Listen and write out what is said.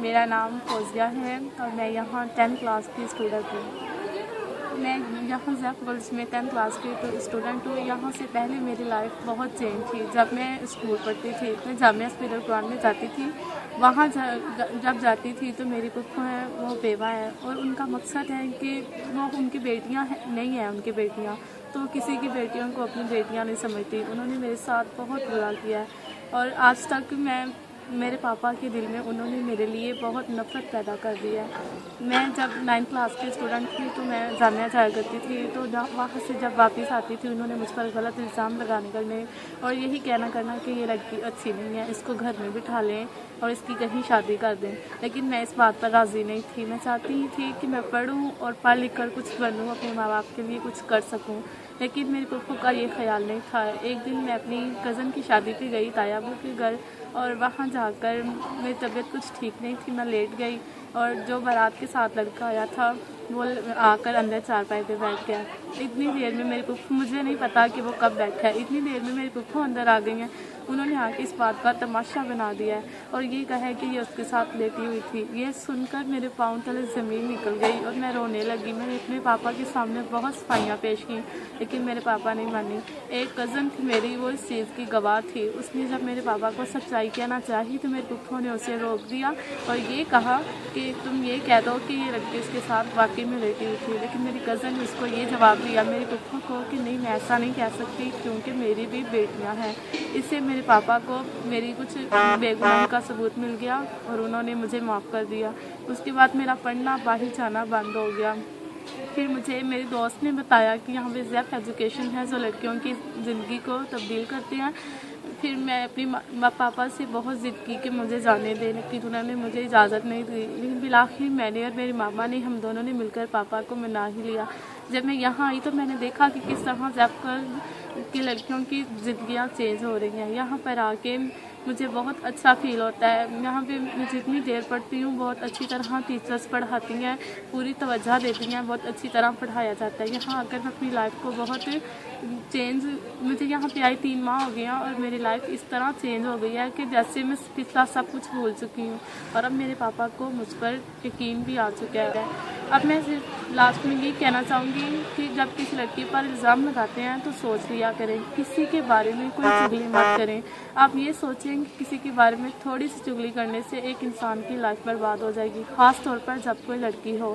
मेरा नाम फौजिया है और मैं यहाँ 10th क्लास की स्टूडेंट हूँ। मैं यहाँ ज़ैप कॉलेज में 10th क्लास की स्टूडेंट हूँ। यहाँ से पहले मेरी लाइफ बहुत चेंज थी। जब मैं स्कूल पढ़ती थी, मैं जामिया स्पीडर कुरान में जाती थी। वहाँ जब जाती थी तो मेरी फूफा है, वो बेवा है और उनका मकसद है कि वो उनकी बेटियाँ नहीं हैं, उनकी बेटियाँ तो किसी की बेटियों को अपनी बेटियाँ नहीं समझती। उन्होंने मेरे साथ बहुत बुरा किया है और आज तक मेरे पापा के दिल में उन्होंने मेरे लिए बहुत नफ़रत पैदा कर दी है। मैं जब 9th क्लास की स्टूडेंट थी तो मैं जामिया जाया करती थी, तो वहाँ से जब वापस आती थी उन्होंने मुझ पर गलत इल्ज़ाम लगाने करने और यही कहना करना कि ये लड़की अच्छी नहीं है, इसको घर में बिठा लें और इसकी कहीं शादी कर दें। लेकिन मैं इस बात पर राज़ी नहीं थी। मैं चाहती ही थी कि मैं पढ़ूँ और पढ़ लिख कर कुछ बनूँ, अपने माँ बाप के लिए कुछ कर सकूँ। लेकिन मेरे पप्पू का ये ख्याल नहीं था। एक दिन मैं अपनी कज़न की शादी पे गई तायाबू के घर और वहाँ जाकर मेरी तबीयत कुछ ठीक नहीं थी। मैं लेट गई और जो बारात के साथ लड़का आया था वो आकर अंदर चारपाई पे बैठ गया। इतनी देर में मेरे पप्पू, मुझे नहीं पता कि वो कब बैठा है, इतनी देर में मेरे पप्पू अंदर आ गई हैं। उन्होंने आके इस बात का तमाशा बना दिया है और ये कहा है कि ये उसके साथ लेटी हुई थी। ये सुनकर मेरे पाँव तले ज़मीन निकल गई और मैं रोने लगी। मैंने अपने पापा के सामने बहुत सफाइयाँ पेश की लेकिन मेरे पापा नहीं मानी। एक कज़न थी मेरी, वो इस चीज़ की गवाह थी। उसने जब मेरे पापा को सच्चाई कहना चाही तो मेरे पप्पू ने उसे रोक दिया और ये कहा कि तुम ये कह दो कि ये लड़की उसके साथ वाकई में लेटी हुई थी। लेकिन मेरी कज़न ने उसको ये जवाब दिया मेरे पप्पू को कि नहीं, मैं ऐसा नहीं कह सकती क्योंकि मेरी भी बेटियां हैं। इससे मेरे पापा को मेरी कुछ बेगुनाही का सबूत मिल गया और उन्होंने मुझे माफ़ कर दिया। उसके बाद मेरा पढ़ना बाहर जाना बंद हो गया। फिर मुझे मेरे दोस्त ने बताया कि यहाँ पे ज़ैप एजुकेशन है जो लड़कियों की ज़िंदगी को तब्दील करते हैं। फिर मैं अपनी पापा से बहुत ज़िद की कि मुझे जाने दें, लेकिन उन्होंने मुझे इजाज़त नहीं दी। लेकिन बिलाखिर मैंने और मेरी मामा ने, हम दोनों ने मिलकर पापा को मना ही लिया। जब मैं यहाँ आई तो मैंने देखा कि किस तरह ज़ैप की लड़कियों की ज़िंदगियाँ चेंज हो रही हैं। यहाँ पर आके मुझे बहुत अच्छा फ़ील होता है। यहाँ पे मैं जितनी देर पढ़ती हूँ बहुत अच्छी तरह टीचर्स पढ़ाती हैं, पूरी तवज्जो देती हैं, बहुत अच्छी तरह पढ़ाया जाता है। यहाँ आकर मैं अपनी लाइफ को बहुत चेंज, मुझे यहाँ पे आई 3 माह हो गए हैं और मेरी लाइफ इस तरह चेंज हो गई है कि जैसे मैं पिछला सब कुछ भूल चुकी हूँ और अब मेरे पापा को मुझ पर यकीन भी आ चुका है। अब मैं सिर्फ लास्ट में ये कहना चाहूँगी कि जब किसी लड़की पर इल्ज़ाम लगाते हैं तो सोच लिया करें, किसी के बारे में कोई चुगली मत करें। आप ये सोचें कि किसी के बारे में थोड़ी सी चुगली करने से एक इंसान की लाइफ बर्बाद हो जाएगी, ख़ास तौर पर जब कोई लड़की हो।